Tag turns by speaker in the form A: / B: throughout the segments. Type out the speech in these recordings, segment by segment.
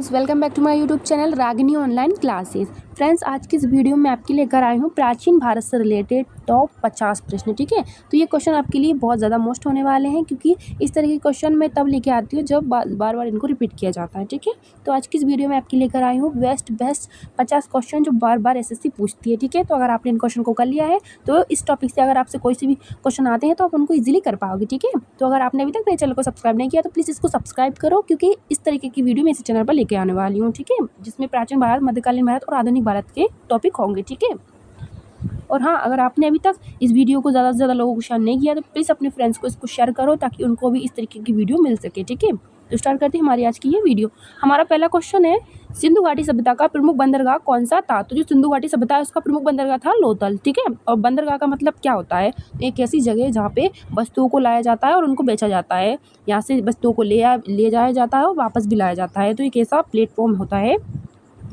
A: Friends, welcome back to my YouTube channel Ragini online classes. Friends, आज की इस video में आपके लेकर आई हूँ प्राचीन भारत से रिलेटेड टॉप 50 प्रश्न। ठीक है, तो ये क्वेश्चन आपके लिए बहुत ज़्यादा मोस्ट होने वाले हैं, क्योंकि इस तरह के क्वेश्चन मैं तब लेके आती हूँ जब बार बार इनको रिपीट किया जाता है। ठीक है, तो आज की इस वीडियो में आपके लेकर आई हूँ बेस्ट 50 क्वेश्चन जो बार बार एसएससी पूछती है। ठीक है, तो अगर आपने इन क्वेश्चन को कर लिया है तो इस टॉपिक से अगर आपसे कोई से भी क्वेश्चन आते हैं तो आप उनको ईजिली कर पाओगे। ठीक है, तो अगर आपने अभी तक मेरे चैनल को सब्सक्राइब नहीं किया तो प्लीज़ इसको सब्सक्राइब करो, क्योंकि इस तरीके की वीडियो मैं इसी चैनल पर लेके आने वाली हूँ। ठीक है, जिसमें प्राचीन भारत, मध्यकालीन भारत और आधुनिक भारत के टॉपिक होंगे। ठीक है, और हाँ, अगर आपने अभी तक इस वीडियो को ज़्यादा से ज़्यादा लोगों को शेयर नहीं किया तो प्लीज़ अपने फ्रेंड्स को इसको शेयर करो, ताकि उनको भी इस तरीके की वीडियो मिल सके। ठीक है, तो स्टार्ट करते हैं हमारी आज की ये वीडियो। हमारा पहला क्वेश्चन है, सिंधु घाटी सभ्यता का प्रमुख बंदरगाह कौन सा था? तो जो सिंधु घाटी सभ्यता है उसका प्रमुख बंदरगाह था लोथल। ठीक है, और बंदरगाह का मतलब क्या होता है? एक ऐसी जगह जहाँ पे वस्तुओं को लाया जाता है और उनको बेचा जाता है। यहाँ से वस्तुओं को ले जाया जाता है और वापस भी लाया जाता है। तो एक ऐसा प्लेटफॉर्म होता है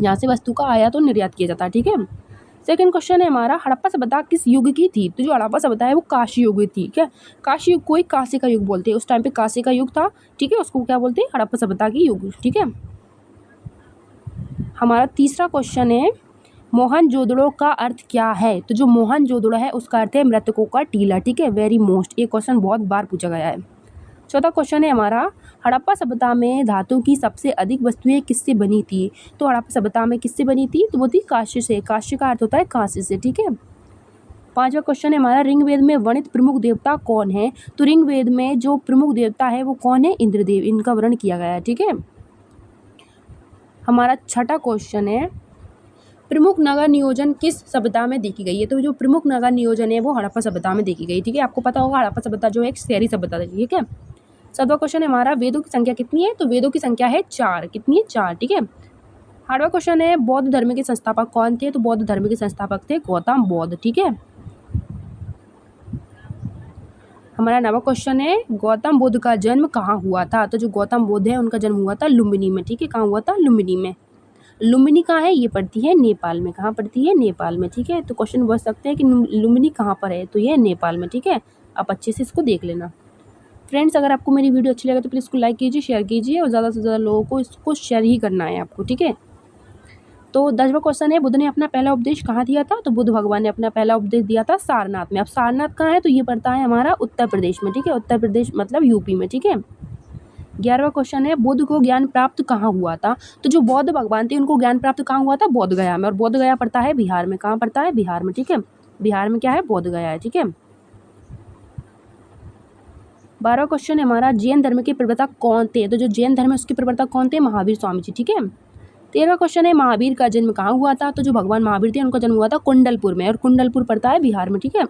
A: यहाँ से वस्तु का आयात और निर्यात किया जाता है। ठीक है, सेकंड क्वेश्चन है हमारा, हड़प्पा सभ्यता किस युग की थी? तो जो हड़प्पा सभ्यता है वो काशी युग की थी। क्या काशी युग को कांसे का युग बोलते हैं? उस टाइम पे कांसे का युग था। ठीक है, उसको क्या बोलते हैं? हड़प्पा सभ्यता की युग। ठीक है, हमारा तीसरा क्वेश्चन है, मोहनजोदड़ो का अर्थ क्या है? तो जो मोहनजोदड़ो है उसका अर्थ है मृतकों का टीला। ठीक है, वेरी मोस्ट, ये क्वेश्चन बहुत बार पूछा गया है। चौथा क्वेश्चन है हमारा, हड़प्पा सभ्यता में धातु की सबसे अधिक वस्तुएं किससे बनी थी? तो हड़प्पा सभ्यता में किससे बनी थी? तो वो थी कांस्य से। कांस्य का अर्थ होता है कांसे से। ठीक है, पांचवा क्वेश्चन है हमारा, ऋग्वेद में वर्णित प्रमुख देवता कौन है? तो ऋग्वेद में जो प्रमुख देवता है वो कौन है? इंद्रदेव, इनका वर्ण किया गया है। ठीक है, हमारा छठा क्वेश्चन है, प्रमुख नगर नियोजन किस सभ्यता में देखी गई है? तो जो प्रमुख नगर नियोजन है वो हड़प्पा सभ्यता में देखी गई। ठीक है, आपको पता होगा हड़प्पा सभ्यता जो है एक शहरी सभ्यता थी। ठीक है, सातवां क्वेश्चन है हमारा, वेदों की संख्या कितनी है? तो वेदों की संख्या है 4। कितनी है? 4। ठीक है, आठवां क्वेश्चन है, बौद्ध धर्म के संस्थापक कौन थे? तो बौद्ध धर्म के संस्थापक थे गौतम बुद्ध। ठीक है, हमारा नवा क्वेश्चन है, गौतम बुद्ध का जन्म कहाँ हुआ था? तो जो गौतम बुद्ध है उनका जन्म हुआ था लुम्बिनी में। ठीक है, कहाँ हुआ था? लुम्बिनी में। लुम्बिनी कहाँ है? ये पड़ती है नेपाल में। कहाँ पड़ती है? नेपाल में। ठीक है, तो क्वेश्चन बच सकते हैं कि लुम्बिनी कहाँ पर है? तो ये नेपाल में। ठीक है, आप अच्छे से इसको देख लेना। फ्रेंड्स, अगर आपको मेरी वीडियो अच्छी लगे तो प्लीज़ इसको लाइक कीजिए, शेयर कीजिए, और ज़्यादा से ज़्यादा लोगों को इसको शेयर ही करना है आपको। ठीक है, तो 10वां क्वेश्चन है, बुद्ध ने अपना पहला उपदेश कहाँ दिया था? तो बुद्ध भगवान ने अपना पहला उपदेश दिया था सारनाथ में। अब सारनाथ कहाँ है? तो ये पड़ता है हमारा उत्तर प्रदेश में। ठीक है, उत्तर प्रदेश मतलब यूपी में। ठीक है, 11वां क्वेश्चन है, बुद्ध को ज्ञान प्राप्त कहाँ हुआ था? तो जो बौद्ध भगवान थे उनको ज्ञान प्राप्त कहाँ हुआ था? बोध गया में। और बोध गया पड़ता है बिहार में। कहाँ पड़ता है? बिहार में। ठीक है, बिहार में क्या है? बोध गया है। ठीक है, 12वां क्वेश्चन है हमारा, जैन धर्म के प्रवर्तक कौन थे? तो जो जैन धर्म है उसके प्रवर्तक कौन थे? महावीर स्वामी जी। ठीक है, 13वां क्वेश्चन है, महावीर का जन्म कहाँ हुआ था? तो जो भगवान महावीर थे उनका जन्म हुआ था कुंडलपुर में, और कुंडलपुर पड़ता है बिहार में। ठीक है,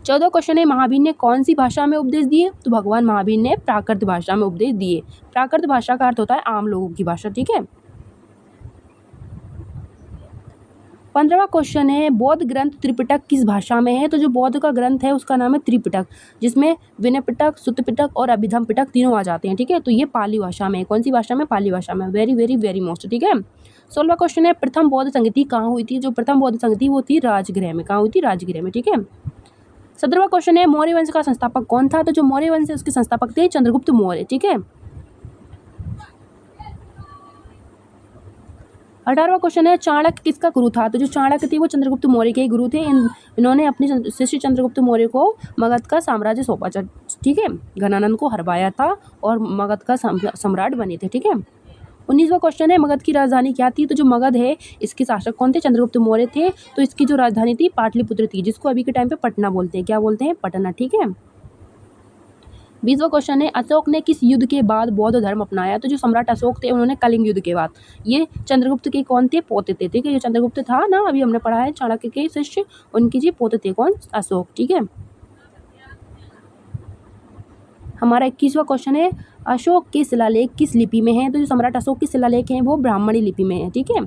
A: 14वां क्वेश्चन है, महावीर ने कौन सी भाषा में उपदेश दिए? तो भगवान महावीर ने प्राकृत भाषा में उपदेश दिए। प्राकृत भाषा का अर्थ होता है आम लोगों की भाषा। ठीक है, 15वां क्वेश्चन है, बौद्ध ग्रंथ त्रिपिटक किस भाषा में है? तो जो बौद्ध का ग्रंथ है उसका नाम है त्रिपिटक, जिसमें विनय पिटक, सुत्त पिटक और अभिधम पिटक तीनों आ जाते हैं। ठीक है, तो ये पाली भाषा में है। कौन सी भाषा में? पाली भाषा में। Very very very most. ठीक है, 16वां क्वेश्चन है, प्रथम बौद्ध संगति कहाँ हुई थी? जो प्रथम बौद्ध संगति वो थी राजगृह में। कहाँ हुई थी? राजगृह में। ठीक है, 17वां क्वेश्चन है, मौर्य वंश का संस्थापक कौन था? तो जो मौर्य वंश है उसके संस्थापक थे चंद्रगुप्त मौर्य। ठीक है, 18वां क्वेश्चन है, चाणक्य किसका गुरु था? तो जो चाणक्य थे वो चंद्रगुप्त मौर्य के गुरु थे। इन्होंने अपने शिष्य चंद्रगुप्त मौर्य को मगध का साम्राज्य सौंपा। ठीक है, घनानंद को हरवाया था और मगध का सम्राट बने थे। ठीक है, 19वां क्वेश्चन है, मगध की राजधानी क्या थी? तो जो मगध है इसके शासक कौन थे? चंद्रगुप्त मौर्य थे। तो इसकी जो राजधानी थी पाटलिपुत्र थी, जिसको अभी के टाइम पे पटना बोलते हैं। क्या बोलते हैं? पटना। ठीक है, 20वां क्वेश्चन है, अशोक ने किस युद्ध के बाद बौद्ध धर्म अपनाया? तो जो सम्राट अशोक थे उन्होंने कलिंग युद्ध के बाद, ये चंद्रगुप्त के कौन थे? पोते थे। ठीक है, जो चंद्रगुप्त था ना, अभी हमने पढ़ा है चाणक्य के शिष्य, उनकी जी पोते थे। कौन? अशोक। ठीक है, हमारा 21वां क्वेश्चन है, अशोक के शिलालेख किस लिपि में है? तो जो सम्राट अशोक के शिलालेख हैं वो ब्राह्मणी लिपि में है। ठीक है,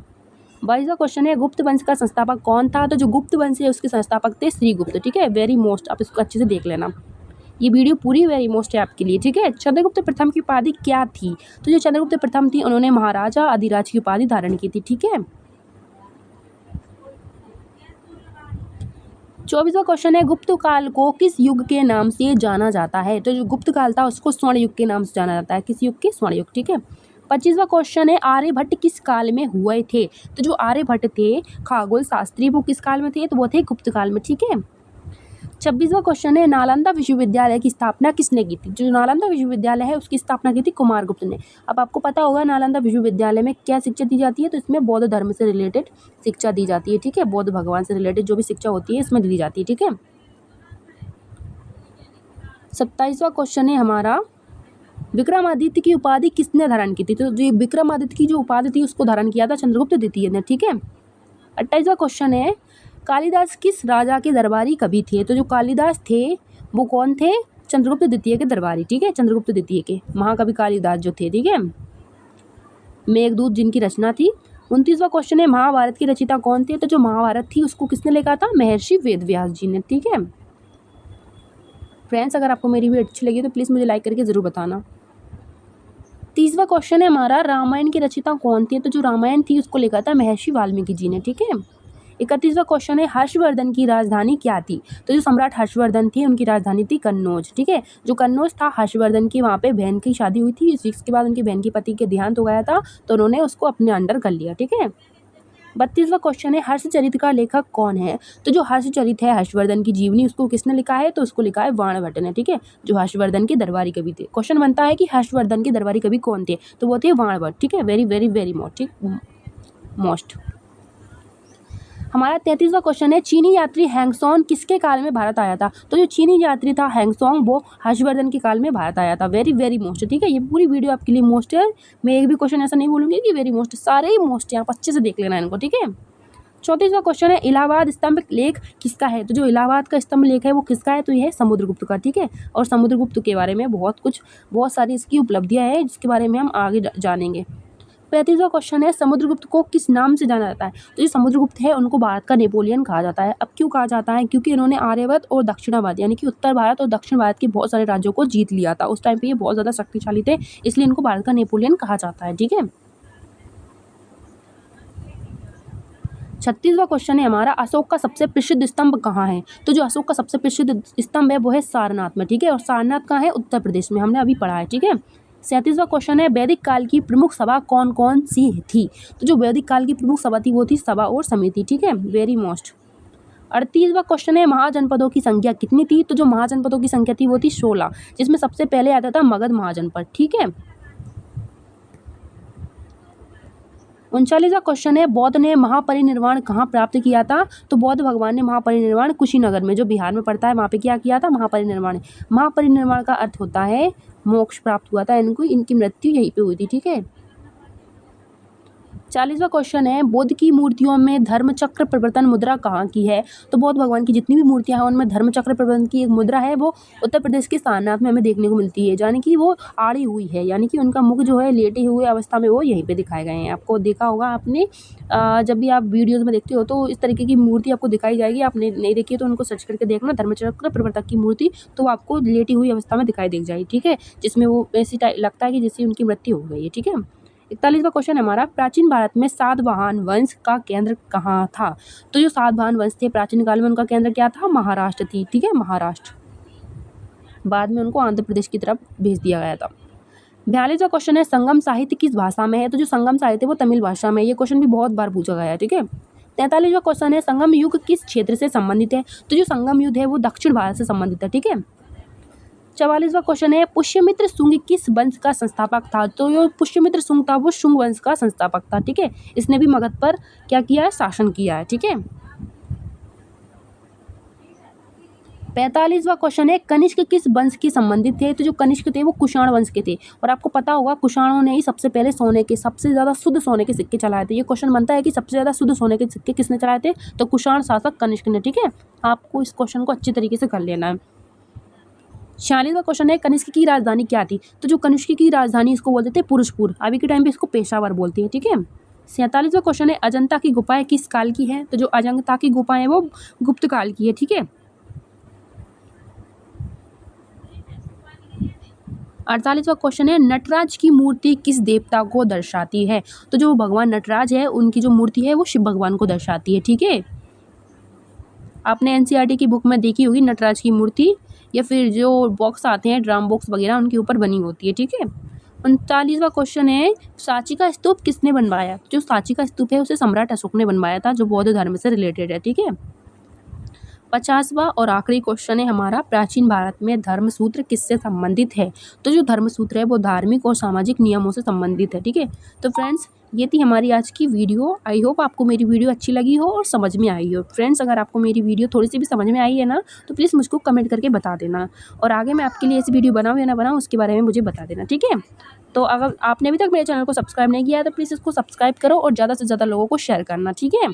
A: 22वां क्वेश्चन है, गुप्त वंश का संस्थापक कौन था? तो जो गुप्त वंश है उसके संस्थापक थे श्रीगुप्त। ठीक है, वेरी मोस्ट, आप इसको अच्छे से देख लेना, ये वीडियो पूरी वेरी मोस्ट है आपके लिए। ठीक है, चंद्रगुप्त प्रथम की उपाधि क्या थी? तो जो चंद्रगुप्त प्रथम थी उन्होंने महाराजा अधिराज की उपाधि धारण की थी। ठीक है, 24वां क्वेश्चन है, गुप्त काल को किस युग के नाम से जाना जाता है? तो जो गुप्त काल था उसको स्वर्ण युग के नाम से जाना जाता है। किस युग के? स्वर्ण युग। ठीक है, 25वां क्वेश्चन है आर्यभट्ट किस काल में हुए थे। तो जो आर्यभट्ट थे खगोल शास्त्री वो किस काल में थे, तो वो थे गुप्त काल में। ठीक है। 26वां क्वेश्चन है नालंदा विश्वविद्यालय की स्थापना किसने की थी। जो नालंदा विश्वविद्यालय है उसकी स्थापना की थी कुमारगुप्त ने। अब आपको पता होगा नालंदा विश्वविद्यालय में क्या शिक्षा दी जाती है, तो इसमें बौद्ध धर्म से रिलेटेड शिक्षा दी जाती है। ठीक है, बौद्ध भगवान से रिलेटेड जो भी शिक्षा होती है इसमें दी जाती है। ठीक है। 27वां क्वेश्चन है हमारा विक्रमादित्य की उपाधि किसने धारण की थी। तो जो विक्रमादित्य की जो उपाधि थी उसको धारण किया था चंद्रगुप्त द्वितीय ने। ठीक है। 28वां क्वेश्चन है कालिदास किस राजा के दरबारी कवि थे। तो जो कालिदास थे वो कौन थे, चंद्रगुप्त द्वितीय के दरबारी। ठीक है, चंद्रगुप्त द्वितीय के महाकवि कालिदास जो थे। ठीक है, मेघदूत जिनकी रचना थी। 29वां क्वेश्चन है महाभारत की रचयिता कौन थे। तो जो महाभारत थी उसको किसने लिखा था, महर्षि वेदव्यास जी ने। ठीक है फ्रेंड्स, अगर आपको मेरी वीडियो अच्छी लगी तो प्लीज़ मुझे लाइक करके ज़रूर बताना। 30वां क्वेश्चन है हमारा रामायण की रचयिता कौन थी। तो जो रामायण थी उसको लिखा था महर्षि वाल्मीकि जी ने। ठीक है। 31वां क्वेश्चन है हर्षवर्धन की राजधानी क्या थी। तो जो सम्राट हर्षवर्धन थे उनकी राजधानी थी कन्नौज। ठीक है, जो कन्नौज था हर्षवर्धन की वहाँ पे बहन की शादी हुई थी, इसके बाद उनकी बहन के पति के देहांत हो गया था तो उन्होंने उसको अपने अंडर कर लिया। ठीक है। 32वां क्वेश्चन है हर्षचरित का लेखक कौन है। तो जो हर्षचरित है हर्षवर्धन की जीवनी उसको किसने लिखा है, तो उसको लिखा है बाणभट्ट ने। ठीक है, जो हर्षवर्धन के दरबारी कवि थे। क्वेश्चन बनता है कि हर्षवर्धन के दरबारी कवि कौन थे, तो वो थे बाणभट्ट। ठीक है, वेरी वेरी वेरी मोस्ट। हमारा 33वां क्वेश्चन है चीनी यात्री हैंगसोंग किसके काल में भारत आया था। तो जो चीनी यात्री था हैंगसोंग वो हर्षवर्धन के काल में भारत आया था। Very very most. ठीक है, ये पूरी वीडियो आपके लिए मोस्ट है। मैं एक भी क्वेश्चन ऐसा नहीं बोलूँगी कि वेरी मोस्ट, सारे ही मोस्ट हैं, आप अच्छे से देख लेना इनको। ठीक है। 34वां क्वेश्चन है इलाहाबाद स्तंभ लेख किसका है। तो जो इलाहाबाद का स्तंभ लेख है वो किसका है, तो ये है समुद्रगुप्त का। ठीक है, और समुद्रगुप्त के बारे में बहुत सारी इसकी उपलब्धियाँ हैं जिसके बारे में हम आगे जानेंगे। 35वां क्वेश्चन है समुद्रगुप्त को किस नाम से जाना जाता है। तो जो समुद्रगुप्त है उनको भारत का नेपोलियन कहा जाता है। अब क्यों कहा जाता है, क्योंकि इन्होंने आर्यवर्त और दक्षिणावर्त यानी कि उत्तर भारत और दक्षिण भारत के बहुत सारे राज्यों को जीत लिया था। उस टाइम पे ये बहुत ज़्यादा शक्तिशाली थे, इसलिए इनको भारत का नेपोलियन कहा जाता है। ठीक है। 36वां क्वेश्चन है हमारा अशोक का सबसे प्रसिद्ध स्तंभ कहाँ है। तो जो अशोक का सबसे प्रसिद्ध स्तंभ है वो है सारनाथ में। ठीक है, और सारनाथ कहाँ है, उत्तर प्रदेश में, हमने अभी पढ़ा है। ठीक है। 37वां क्वेश्चन है वैदिक काल की प्रमुख सभा कौन कौन सी थी। तो जो वैदिक काल की प्रमुख सभा थी वो थी सभा और समिति। ठीक है, वेरी मोस्ट। 38वां क्वेश्चन है महाजनपदों की संख्या कितनी थी। तो जो महाजनपदों की संख्या थी वो थी 16, जिसमें सबसे पहले आता था मगध महाजनपद। ठीक है। 39वां क्वेश्चन है बौद्ध ने महापरिनिर्वाण कहाँ प्राप्त किया था। तो बौद्ध भगवान ने महापरिनिर्वाण कुशीनगर में, जो बिहार में पड़ता है, वहाँ पे क्या किया था, महापरिनिर्वाण। महापरिनिर्वाण का अर्थ होता है मोक्ष प्राप्त हुआ था इनको, इनकी मृत्यु यहीं पे हुई थी। ठीक है। 40वां क्वेश्चन है बुद्ध की मूर्तियों में धर्मचक्र प्रवर्तन मुद्रा कहाँ की है। तो बौद्ध भगवान की जितनी भी मूर्तियां हैं उनमें धर्मचक्र प्रवर्तन की एक मुद्रा है, वो उत्तर प्रदेश के सारनाथ में हमें देखने को मिलती है, यानी कि वो आड़ी हुई है, यानी कि उनका मुख जो है लेटे हुए अवस्था में वो यहीं पे दिखाए गए हैं। आपको देखा होगा आपने, जब भी आप वीडियोज़ में देखते हो तो इस तरीके की मूर्ति आपको दिखाई जाएगी। आपने नहीं देखी है तो उनको सर्च करके देखना, धर्मचक्र प्रवर्तक की मूर्ति, तो आपको लेटी हुई अवस्था में दिखाई दे जाएगी। ठीक है, जिसमें वो ऐसी लगता है कि जैसे उनकी मृत्यु हो गई है। ठीक है। 41वां क्वेश्चन हमारा प्राचीन भारत में सातवाहन वंश का केंद्र कहाँ था। तो जो सातवाहन वंश थे प्राचीन काल में उनका केंद्र क्या था, महाराष्ट्र थी। ठीक है, महाराष्ट्र। बाद में उनको आंध्र प्रदेश की तरफ भेज दिया गया था। 42वां क्वेश्चन है संगम साहित्य किस भाषा में है। तो जो संगम साहित्य वो तमिल भाषा में, ये क्वेश्चन भी बहुत बार पूछा गया है। ठीक है। 43वां क्वेश्चन है संगम युग किस क्षेत्र से संबंधित है। तो जो संगम युग है वो दक्षिण भारत से संबंधित है। ठीक है। 44वां क्वेश्चन है पुष्यमित्र शुंग किस वंश का संस्थापक था। तो जो पुष्यमित्र शुंग था वो शुंग वंश का संस्थापक था। ठीक है, इसने भी मगध पर क्या किया है, शासन किया है। ठीक है। 45वां क्वेश्चन है कनिष्क किस वंश के संबंधित थे। तो जो कनिष्क थे वो कुषाण वंश के थे, और आपको पता होगा कुषाणों ने ही सबसे पहले सबसे ज़्यादा शुद्ध सोने के सिक्के चलाए थे। ये क्वेश्चन बनता है कि सबसे ज़्यादा शुद्ध सोने के सिक्के किसने चलाए थे, तो कुषाण शासक कनिष्क ने। ठीक है, आपको इस क्वेश्चन को अच्छी तरीके से कर लेना है। 46वां क्वेश्चन है कनिष्क की राजधानी क्या थी। तो जो कनिष्क की राजधानी इसको बोलते थे पुरुषपुर, अभी के टाइम पे इसको पेशावर बोलते हैं। ठीक है। 47वां क्वेश्चन है अजंता की गुफाएं किस काल की है। तो जो अजंता की गुफाएं वो गुप्त काल की है। ठीक है। 48वां क्वेश्चन है नटराज की मूर्ति किस देवता को दर्शाती है। तो जो भगवान नटराज है उनकी जो मूर्ति है वो शिव भगवान को दर्शाती है। ठीक है, आपने एनसीईआरटी की बुक में देखी होगी नटराज की मूर्ति, या फिर जो बॉक्स आते हैं ड्राम बॉक्स वगैरह उनके ऊपर बनी होती है। ठीक है। 39वां क्वेश्चन है, सांची का स्तूप किसने बनवाया? जो सांची का स्तूप है उसे सम्राट अशोक ने बनवाया था, जो बौद्ध धर्म से रिलेटेड है। ठीक है। 50वां और आखिरी क्वेश्चन है हमारा, प्राचीन भारत में धर्मसूत्र किससे संबंधित है? तो जो धर्मसूत्र है वो धार्मिक और सामाजिक नियमों से संबंधित है। ठीक है। तो फ्रेंड्स, ये थी हमारी आज की वीडियो। आई होप आपको मेरी वीडियो अच्छी लगी हो और समझ में आई हो। फ्रेंड्स, अगर आपको मेरी वीडियो थोड़ी सी भी समझ में आई है ना, तो प्लीज़ मुझको कमेंट करके बता देना, और आगे मैं आपके लिए ऐसी वीडियो बनाऊँ या ना बनाऊँ उसके बारे में मुझे बता देना। ठीक है। तो अगर आपने अभी तक मेरे चैनल को सब्सक्राइब नहीं किया है तो प्लीज़ इसको सब्सक्राइब करो और ज़्यादा से ज़्यादा लोगों को शेयर करना। ठीक है।